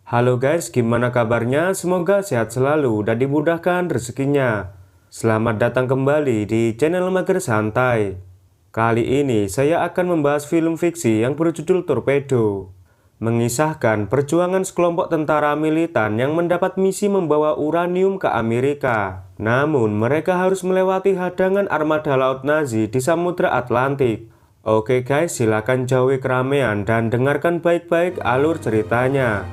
Halo guys, gimana kabarnya? Semoga sehat selalu dan dimudahkan rezekinya. Selamat datang kembali di channel Mager Santai. Kali ini saya akan membahas film fiksi yang berjudul Torpedo. Mengisahkan perjuangan sekelompok tentara militan yang mendapat misi membawa uranium ke Amerika. Namun mereka harus melewati hadangan armada laut Nazi di Samudra Atlantik. Oke guys, silakan jauhi keramaian dan dengarkan baik-baik alur ceritanya.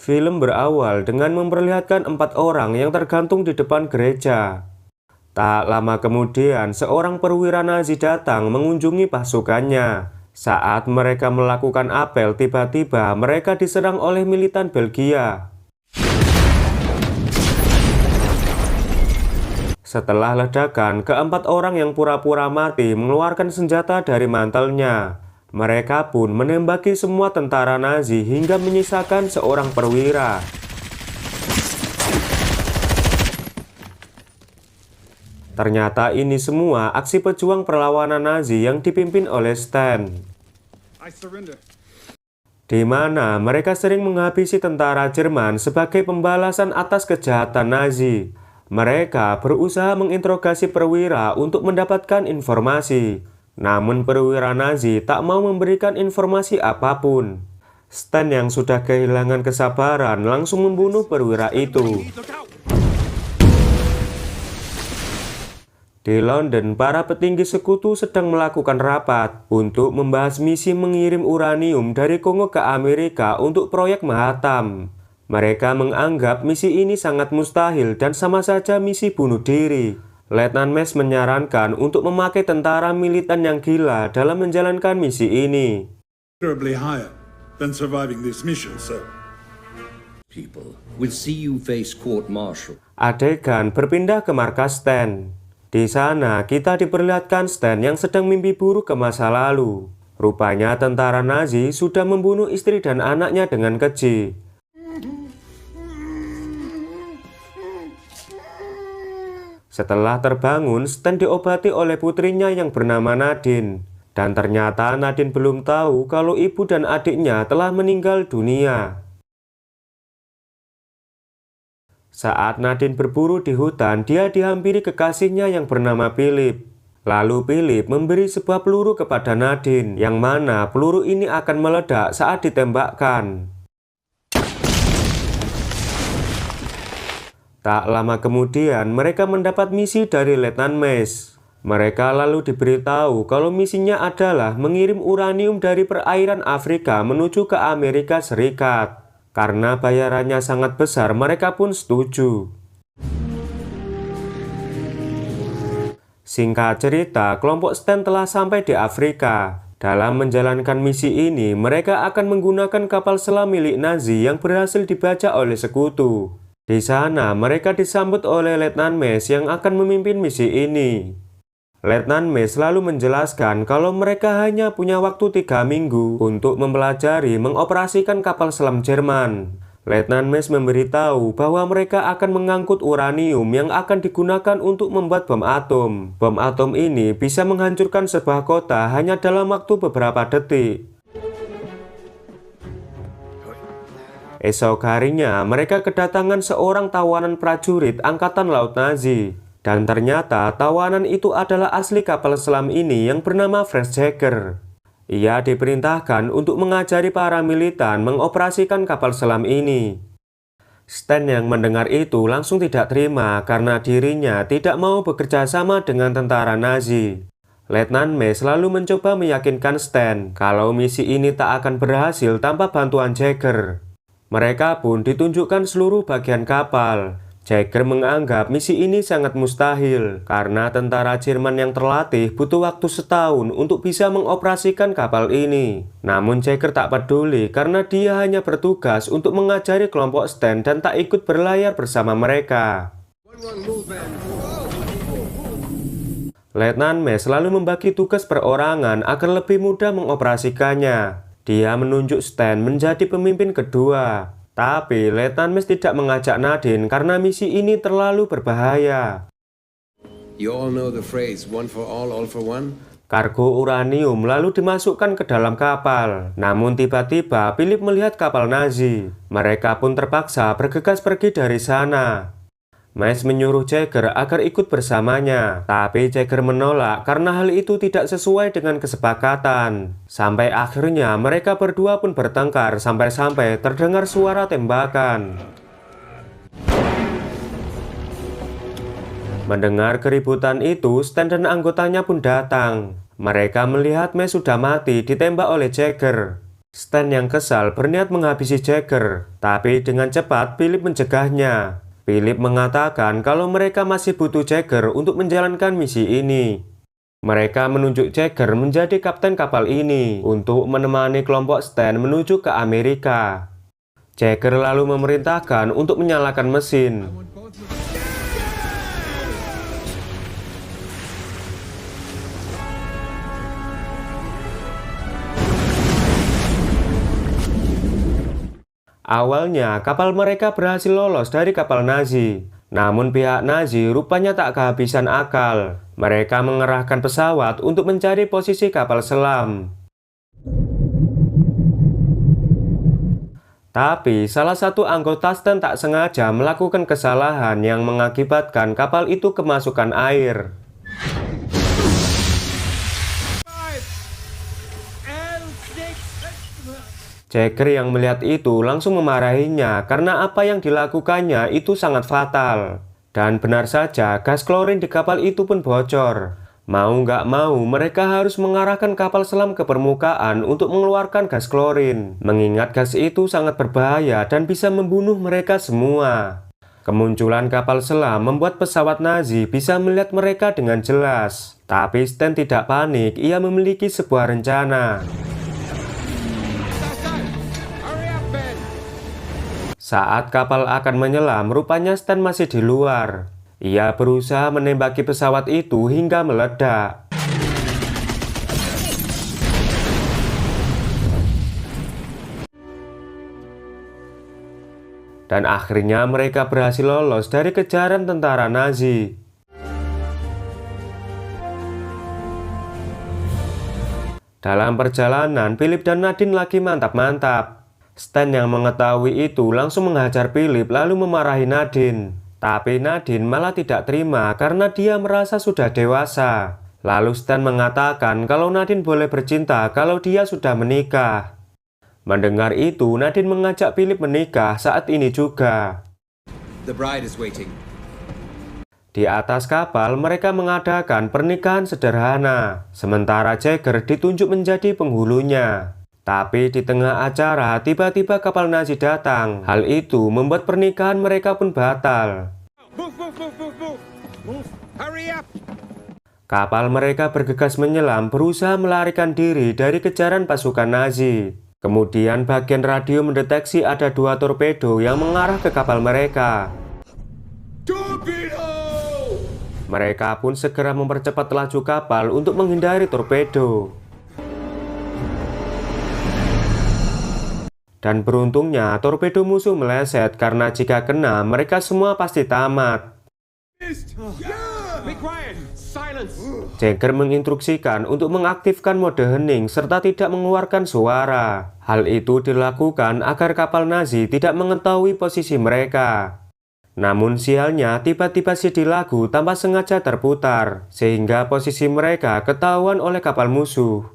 Film berawal dengan memperlihatkan 4 orang yang tergantung di depan gereja. Tak lama kemudian, seorang perwira Nazi datang mengunjungi pasukannya. Saat mereka melakukan apel, tiba-tiba mereka diserang oleh militan Belgia. Setelah ledakan, keempat orang yang pura-pura mati mengeluarkan senjata dari mantelnya. Mereka pun menembaki semua tentara Nazi hingga menyisakan seorang perwira. Ternyata ini semua aksi pejuang perlawanan Nazi yang dipimpin oleh Stan. Di mana mereka sering menghabisi tentara Jerman sebagai pembalasan atas kejahatan Nazi. Mereka berusaha menginterogasi perwira untuk mendapatkan informasi. Namun perwira Nazi tak mau memberikan informasi apapun. Stan yang sudah kehilangan kesabaran langsung membunuh perwira itu. Di London, para petinggi sekutu sedang melakukan rapat untuk membahas misi mengirim uranium dari Kongo ke Amerika untuk proyek Manhattan. Mereka menganggap misi ini sangat mustahil dan sama saja misi bunuh diri. Letnan Mes menyarankan untuk memakai tentara militan yang gila dalam menjalankan misi ini. Adegan berpindah ke markas Stan. Di sana kita diperlihatkan Stan yang sedang mimpi buruk ke masa lalu. Rupanya tentara Nazi sudah membunuh istri dan anaknya dengan keji. Setelah terbangun, Stan diobati oleh putrinya yang bernama Nadine. Dan ternyata Nadine belum tahu kalau ibu dan adiknya telah meninggal dunia. Saat Nadine berburu di hutan, dia dihampiri kekasihnya yang bernama Philip. Lalu Philip memberi sebuah peluru kepada Nadine, yang mana peluru ini akan meledak saat ditembakkan. Tak lama kemudian, mereka mendapat misi dari Letnan Mes. Mereka lalu diberitahu kalau misinya adalah mengirim uranium dari perairan Afrika menuju ke Amerika Serikat. Karena bayarannya sangat besar, mereka pun setuju. Singkat cerita, kelompok Stan telah sampai di Afrika. Dalam menjalankan misi ini, mereka akan menggunakan kapal selam milik Nazi yang berhasil dibajak oleh sekutu. Di sana, mereka disambut oleh Letnan Mes yang akan memimpin misi ini. Letnan Mes lalu menjelaskan kalau mereka hanya punya waktu 3 minggu untuk mempelajari mengoperasikan kapal selam Jerman. Letnan Mes memberitahu bahwa mereka akan mengangkut uranium yang akan digunakan untuk membuat bom atom. Bom atom ini bisa menghancurkan sebuah kota hanya dalam waktu beberapa detik. Esok harinya, mereka kedatangan seorang tawanan prajurit Angkatan Laut Nazi. Dan ternyata tawanan itu adalah asli kapal selam ini yang bernama Franz Jäger. Ia diperintahkan untuk mengajari para militan mengoperasikan kapal selam ini. Stan yang mendengar itu langsung tidak terima karena dirinya tidak mau bekerja sama dengan tentara Nazi. Letnan Mes selalu mencoba meyakinkan Stan kalau misi ini tak akan berhasil tanpa bantuan Jäger. Mereka pun ditunjukkan seluruh bagian kapal. Jäger menganggap misi ini sangat mustahil karena tentara Jerman yang terlatih butuh waktu setahun untuk bisa mengoperasikan kapal ini. Namun Jäger tak peduli karena dia hanya bertugas untuk mengajari kelompok Stan dan tak ikut berlayar bersama mereka. Letnan Mes selalu membagi tugas perorangan agar lebih mudah mengoperasikannya. Dia menunjuk Stan menjadi pemimpin kedua. Tapi Letnan Mes tidak mengajak Nadine karena misi ini terlalu berbahaya. You all know the phrase, one for all for one? Kargo uranium lalu dimasukkan ke dalam kapal. Namun tiba-tiba Philip melihat kapal Nazi. Mereka pun terpaksa bergegas pergi dari sana. Mace menyuruh Jagger agar ikut bersamanya, tapi Jagger menolak karena hal itu tidak sesuai dengan kesepakatan. Sampai akhirnya mereka berdua pun bertengkar sampai-sampai terdengar suara tembakan. Mendengar keributan itu, Stan dan anggotanya pun datang. Mereka melihat Mace sudah mati ditembak oleh Jagger. Stan yang kesal berniat menghabisi Jagger, tapi dengan cepat Philip mencegahnya. Philip mengatakan kalau mereka masih butuh Jagger untuk menjalankan misi ini. Mereka menunjuk Jagger menjadi kapten kapal ini untuk menemani kelompok Stan menuju ke Amerika. Jagger lalu memerintahkan untuk menyalakan mesin. Awalnya, kapal mereka berhasil lolos dari kapal Nazi. Namun pihak Nazi rupanya tak kehabisan akal. Mereka mengerahkan pesawat untuk mencari posisi kapal selam. Tapi, salah satu anggota Stan tak sengaja melakukan kesalahan yang mengakibatkan kapal itu kemasukan air. Jagger yang melihat itu langsung memarahinya karena apa yang dilakukannya itu sangat fatal. Dan benar saja, gas klorin di kapal itu pun bocor. Mau nggak mau, mereka harus mengarahkan kapal selam ke permukaan untuk mengeluarkan gas klorin. Mengingat gas itu sangat berbahaya dan bisa membunuh mereka semua. Kemunculan kapal selam membuat pesawat Nazi bisa melihat mereka dengan jelas. Tapi Stan tidak panik, ia memiliki sebuah rencana. Saat kapal akan menyelam, rupanya Stan masih di luar. Ia berusaha menembaki pesawat itu hingga meledak. Dan akhirnya mereka berhasil lolos dari kejaran tentara Nazi. Dalam perjalanan, Philip dan Nadine lagi mantap-mantap. Stan yang mengetahui itu langsung menghajar Philip lalu memarahi Nadine. Tapi Nadine malah tidak terima karena dia merasa sudah dewasa. Lalu Stan mengatakan kalau Nadine boleh bercinta kalau dia sudah menikah. Mendengar itu, Nadine mengajak Philip menikah saat ini juga. The bride is waiting. Di atas kapal, mereka mengadakan pernikahan sederhana. Sementara Jagger ditunjuk menjadi penghulunya. Tapi di tengah acara, tiba-tiba kapal Nazi datang. Hal itu membuat pernikahan mereka pun batal. Kapal mereka bergegas menyelam, berusaha melarikan diri dari kejaran pasukan Nazi. Kemudian bagian radio mendeteksi ada 2 torpedo yang mengarah ke kapal mereka. Mereka pun segera mempercepat laju kapal untuk menghindari torpedo. Dan beruntungnya torpedo musuh meleset karena jika kena mereka semua pasti tamat. Jagger menginstruksikan untuk mengaktifkan mode hening serta tidak mengeluarkan suara. Hal itu dilakukan agar kapal Nazi tidak mengetahui posisi mereka. Namun sialnya tiba-tiba CD lagu tanpa sengaja terputar sehingga posisi mereka ketahuan oleh kapal musuh.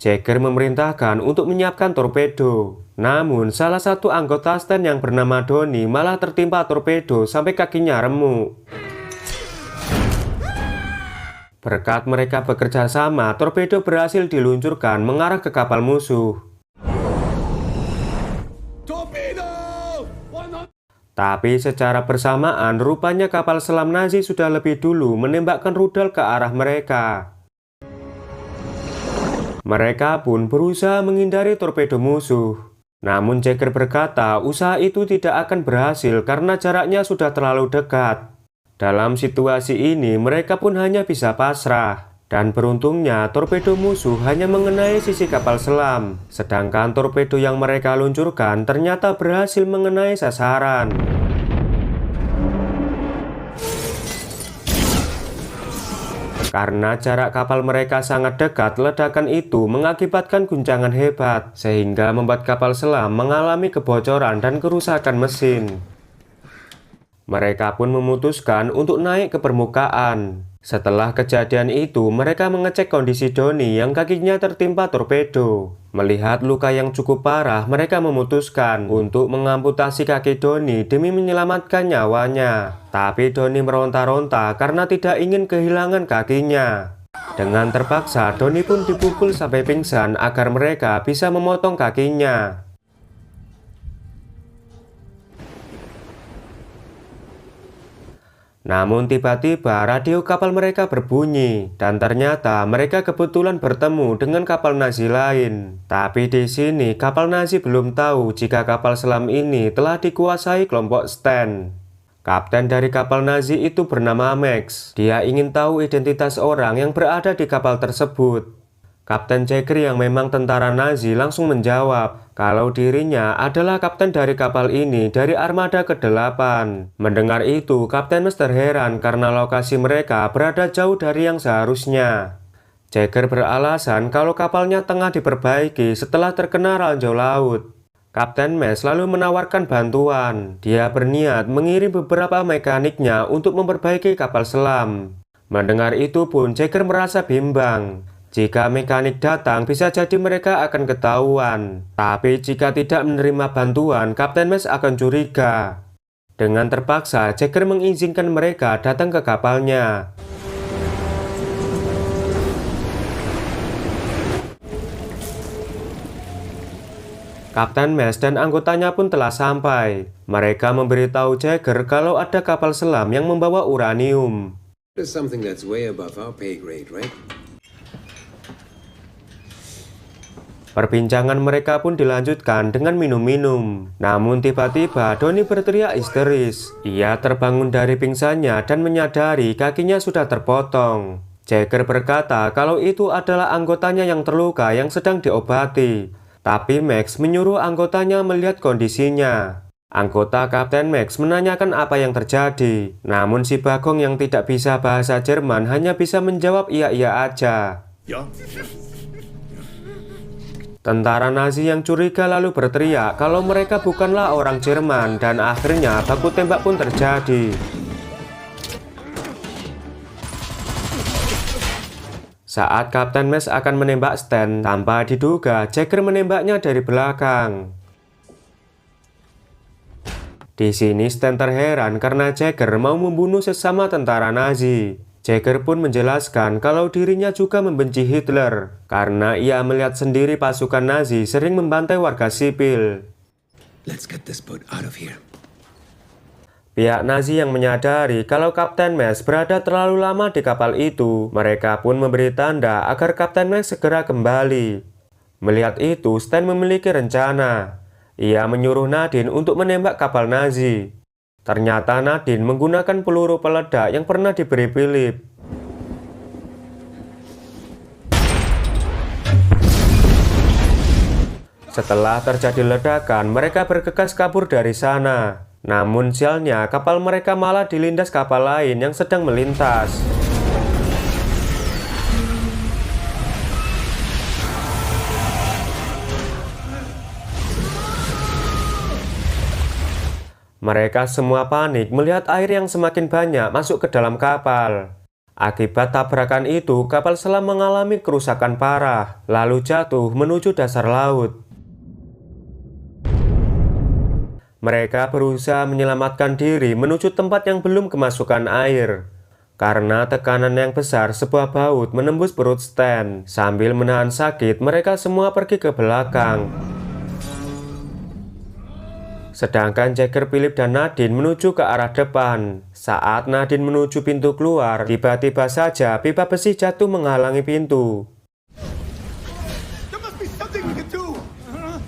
Jagger memerintahkan untuk menyiapkan torpedo. Namun, salah satu anggota Stan yang bernama Donnie malah tertimpa torpedo sampai kakinya remuk. Berkat mereka bekerja sama, torpedo berhasil diluncurkan mengarah ke kapal musuh. Tapi secara bersamaan, rupanya kapal selam Nazi sudah lebih dulu menembakkan rudal ke arah mereka. Mereka pun berusaha menghindari torpedo musuh. Namun Jagger berkata usaha itu tidak akan berhasil karena jaraknya sudah terlalu dekat. Dalam situasi ini mereka pun hanya bisa pasrah. Dan beruntungnya torpedo musuh hanya mengenai sisi kapal selam, sedangkan torpedo yang mereka luncurkan ternyata berhasil mengenai sasaran. Karena jarak kapal mereka sangat dekat, ledakan itu mengakibatkan guncangan hebat, sehingga membuat kapal selam mengalami kebocoran dan kerusakan mesin. Mereka pun memutuskan untuk naik ke permukaan. Setelah kejadian itu, mereka mengecek kondisi Donnie yang kakinya tertimpa torpedo. Melihat luka yang cukup parah, mereka memutuskan untuk mengamputasi kaki Donnie demi menyelamatkan nyawanya. Tapi Donnie meronta-ronta karena tidak ingin kehilangan kakinya. Dengan terpaksa, Donnie pun dipukul sampai pingsan agar mereka bisa memotong kakinya. Namun tiba-tiba radio kapal mereka berbunyi dan ternyata mereka kebetulan bertemu dengan kapal Nazi lain. Tapi di sini kapal Nazi belum tahu jika kapal selam ini telah dikuasai kelompok Stan. Kapten dari kapal Nazi itu bernama Max. Dia ingin tahu identitas orang yang berada di kapal tersebut. Kapten Jagger yang memang tentara Nazi langsung menjawab kalau dirinya adalah kapten dari kapal ini dari armada ke-8. Mendengar itu, Kapten Max terheran karena lokasi mereka berada jauh dari yang seharusnya. Jagger beralasan kalau kapalnya tengah diperbaiki setelah terkena ranjau laut. Kapten Max lalu menawarkan bantuan. Dia berniat mengirim beberapa mekaniknya untuk memperbaiki kapal selam. Mendengar itu pun Jagger merasa bimbang. Jika mekanik datang, bisa jadi mereka akan ketahuan. Tapi jika tidak menerima bantuan, Kapten Max akan curiga. Dengan terpaksa, Jagger mengizinkan mereka datang ke kapalnya. Kapten Max dan anggotanya pun telah sampai. Mereka memberitahu Jagger kalau ada kapal selam yang membawa uranium. There's something that's way above our pay grade, right? Perbincangan mereka pun dilanjutkan dengan minum-minum. Namun tiba-tiba Donnie berteriak histeris. Ia terbangun dari pingsannya dan menyadari kakinya sudah terpotong. Jagger berkata kalau itu adalah anggotanya yang terluka yang sedang diobati. Tapi Max menyuruh anggotanya melihat kondisinya. Anggota Kapten Max menanyakan apa yang terjadi. Namun si Bagong yang tidak bisa bahasa Jerman hanya bisa menjawab iya-iya aja. Ja? Tentara Nazi yang curiga lalu berteriak kalau mereka bukanlah orang Jerman dan akhirnya baku tembak pun terjadi. Saat Kapten Max akan menembak Stan, tanpa diduga Jagger menembaknya dari belakang. Di sini Stan terheran karena Jagger mau membunuh sesama tentara Nazi. Jagger pun menjelaskan kalau dirinya juga membenci Hitler karena ia melihat sendiri pasukan Nazi sering membantai warga sipil. Let's get this boat out of here. Pihak Nazi yang menyadari kalau Kapten Max berada terlalu lama di kapal itu, mereka pun memberi tanda agar Kapten Max segera kembali. Melihat itu, Stan memiliki rencana. Ia menyuruh Nadine untuk menembak kapal Nazi. Ternyata Nadine menggunakan peluru peledak yang pernah diberi Philip. Setelah terjadi ledakan, mereka bergegas kabur dari sana. Namun sialnya, kapal mereka malah dilindas kapal lain yang sedang melintas. Mereka semua panik melihat air yang semakin banyak masuk ke dalam kapal. Akibat tabrakan itu, kapal selam mengalami kerusakan parah, lalu jatuh menuju dasar laut. Mereka berusaha menyelamatkan diri menuju tempat yang belum kemasukan air. Karena tekanan yang besar, sebuah baut menembus perut Stan. Sambil menahan sakit, mereka semua pergi ke belakang. Sedangkan Jagger, Philip, dan Nadine menuju ke arah depan. Saat Nadine menuju pintu keluar, tiba-tiba saja pipa besi jatuh menghalangi pintu.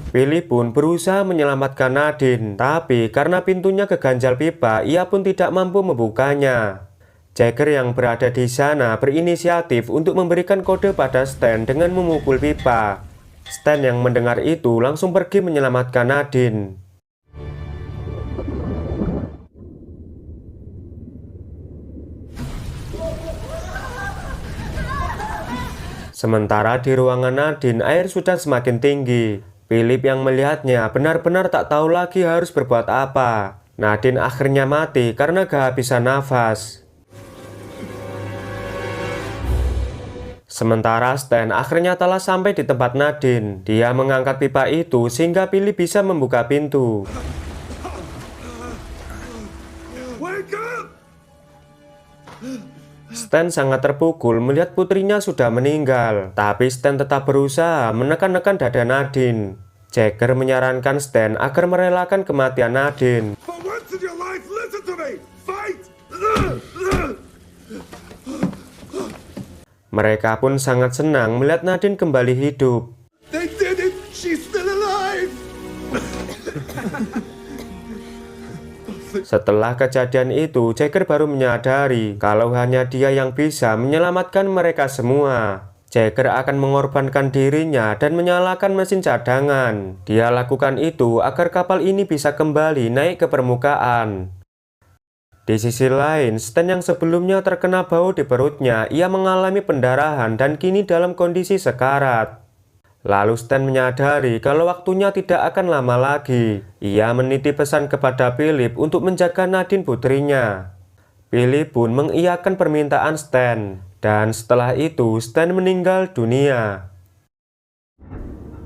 Philip pun berusaha menyelamatkan Nadine, tapi karena pintunya keganjal pipa, ia pun tidak mampu membukanya. Jagger yang berada di sana berinisiatif untuk memberikan kode pada Stan dengan memukul pipa. Stan yang mendengar itu langsung pergi menyelamatkan Nadine. Sementara di ruangan Nadine, air sudah semakin tinggi. Philip yang melihatnya benar-benar tak tahu lagi harus berbuat apa. Nadine akhirnya mati karena kehabisan nafas. Sementara Stan akhirnya telah sampai di tempat Nadine. Dia mengangkat pipa itu sehingga Philip bisa membuka pintu. Stan sangat terpukul melihat putrinya sudah meninggal. Tapi Stan tetap berusaha menekan-nekan dada Nadine. Jagger menyarankan Stan agar merelakan kematian Nadine. Mereka pun sangat senang melihat Nadine kembali hidup. They did it! She's still alive! Setelah kejadian itu, Jagger baru menyadari kalau hanya dia yang bisa menyelamatkan mereka semua. Jagger akan mengorbankan dirinya dan menyalakan mesin cadangan. Dia lakukan itu agar kapal ini bisa kembali naik ke permukaan. Di sisi lain, Stan yang sebelumnya terkena bau di perutnya, ia mengalami pendarahan dan kini dalam kondisi sekarat. Lalu Stan menyadari kalau waktunya tidak akan lama lagi. Ia menitip pesan kepada Philip untuk menjaga Nadine putrinya. Philip pun mengiyakan permintaan Stan. Dan setelah itu, Stan meninggal dunia.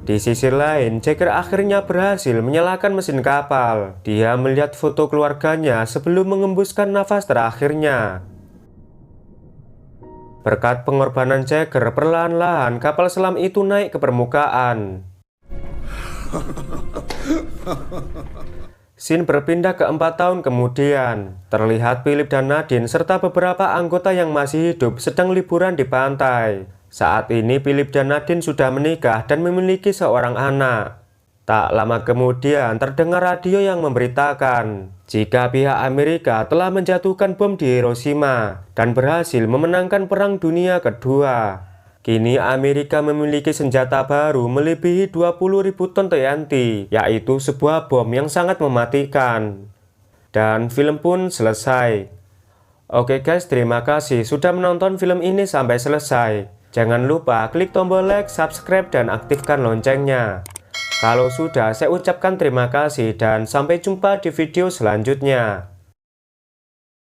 Di sisi lain, Jagger akhirnya berhasil menyalakan mesin kapal. Dia melihat foto keluarganya sebelum mengembuskan nafas terakhirnya. Berkat pengorbanan Jagger, perlahan-lahan kapal selam itu naik ke permukaan. Scene berpindah ke 4 tahun kemudian. Terlihat Philip dan Nadine serta beberapa anggota yang masih hidup sedang liburan di pantai. Saat ini Philip dan Nadine sudah menikah dan memiliki seorang anak. Tak lama kemudian terdengar radio yang memberitakan jika pihak Amerika telah menjatuhkan bom di Hiroshima dan berhasil memenangkan Perang Dunia Kedua. Kini Amerika memiliki senjata baru melebihi 20.000 ton TNT, yaitu sebuah bom yang sangat mematikan. Dan film pun selesai. Oke guys, terima kasih sudah menonton film ini sampai selesai. Jangan lupa klik tombol like, subscribe, dan aktifkan loncengnya. Kalau sudah, saya ucapkan terima kasih dan sampai jumpa di video selanjutnya.